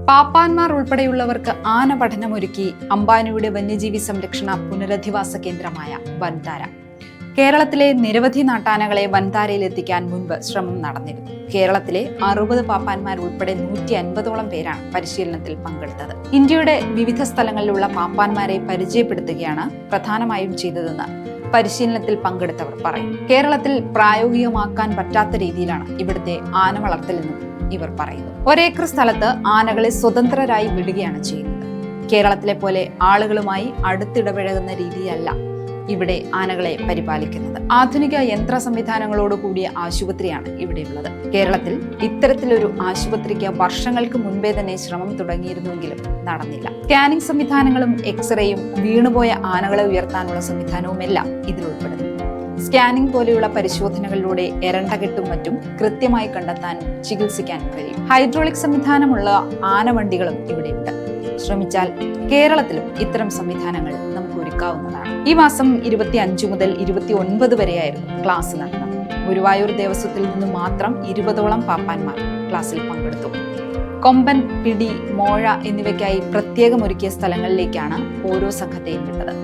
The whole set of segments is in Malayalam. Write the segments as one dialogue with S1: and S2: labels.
S1: പാപ്പാന്മാർ ഉൾപ്പെടെയുള്ളവർക്ക് ആന പഠനമൊരുക്കി അംബാനിയുടെ വന്യജീവി സംരക്ഷണ പുനരധിവാസ കേന്ദ്രമായ വൻതാര. കേരളത്തിലെ നിരവധി നാട്ടാനകളെ വൻതാരയിൽ എത്തിക്കാൻ മുൻപ് ശ്രമം നടന്നിരുന്നു. കേരളത്തിലെ 60 പാപ്പാന്മാർ ഉൾപ്പെടെ 150ഓളം പേരാണ് പരിശീലനത്തിൽ പങ്കെടുത്തത്. ഇന്ത്യയുടെ വിവിധ സ്ഥലങ്ങളിലുള്ള പാപ്പാന്മാരെ പരിചയപ്പെടുത്തുകയാണ് പ്രധാനമായും ചെയ്തതെന്ന് പരിശീലനത്തിൽ പങ്കെടുത്തവർ പറയും. കേരളത്തിൽ പ്രായോഗികമാക്കാൻ പറ്റാത്ത രീതിയിലാണ് ഇവിടുത്തെ ആന വളർത്തലെന്നും ഇവർ പറയുന്നു. ഒരേക്കർ സ്ഥലത്ത് ആനകളെ സ്വതന്ത്രരായി വിടുകയാണ് ചെയ്യുന്നത്. കേരളത്തിലെ പോലെ ആളുകളുമായി അടുത്തിടപഴകുന്ന രീതിയല്ല ഇവിടെ ആനകളെ പരിപാലിക്കുന്നത്. ആധുനിക യന്ത്ര സംവിധാനങ്ങളോട് കൂടിയ ആശുപത്രിയാണ് ഇവിടെയുള്ളത്. കേരളത്തിൽ ഇത്തരത്തിലൊരു ആശുപത്രിക്ക് വർഷങ്ങൾക്ക് മുൻപേ തന്നെ ശ്രമം തുടങ്ങിയിരുന്നുവെങ്കിലും നടന്നില്ല. സ്കാനിംഗ് സംവിധാനങ്ങളും എക്സ്റേയും വീണുപോയ ആനകളെ ഉയർത്താനുള്ള സംവിധാനവും എല്ലാം ഇതിൽ ഉൾപ്പെടുന്നു. സ്കാനിംഗ് പോലെയുള്ള പരിശോധനകളിലൂടെ എരണ്ടകെട്ടും മറ്റും കൃത്യമായി കണ്ടെത്താനും ചികിത്സിക്കാനും കഴിയും. ഹൈഡ്രോളിക് സംവിധാനമുള്ള ആനവണ്ടികളും ഇവിടെയുണ്ട്. ശ്രമിച്ചാൽ കേരളത്തിലും ഇത്തരം സംവിധാനങ്ങൾ നമുക്ക് ഒരുക്കാവുന്നതാണ്. ഈ മാസം 25 മുതൽ 29 വരെയായിരുന്നു ക്ലാസ് നടന്നത്. ഗുരുവായൂർ ദേവസ്വത്തിൽ നിന്ന് മാത്രം 20ഓളം പാപ്പാന്മാർ ക്ലാസ്സിൽ പങ്കെടുത്തു. കൊമ്പൻ, പിടി, മോഴ എന്നിവയ്ക്കായി പ്രത്യേകം ഒരുക്കിയ സ്ഥലങ്ങളിലേക്കാണ് ഓരോ സംഘത്തെയും വിട്ടത്.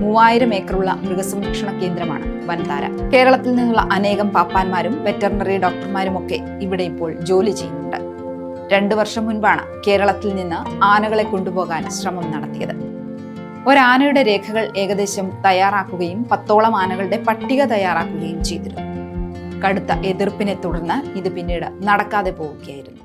S1: 3000 ഏക്കറുള്ള മൃഗസംരക്ഷണ കേന്ദ്രമാണ് വൻതാര. കേരളത്തിൽ നിന്നുള്ള അനേകം പാപ്പാന്മാരും വെറ്ററിനറി ഡോക്ടർമാരുമൊക്കെ ഇവിടെ ഇപ്പോൾ ജോലി ചെയ്യുന്നുണ്ട്. 2 വർഷം മുൻപാണ് കേരളത്തിൽ നിന്ന് ആനകളെ കൊണ്ടുപോകാൻ ശ്രമം നടത്തിയത്. ഒരാനയുടെ രേഖകൾ ഏകദേശം തയ്യാറാക്കുകയും 10ഓളം ആനകളുടെ പട്ടിക തയ്യാറാക്കുകയും ചെയ്തിരുന്നു. കടുത്ത എതിർപ്പിനെ തുടർന്ന് ഇത് പിന്നീട് നടക്കാതെ പോവുകയായിരുന്നു.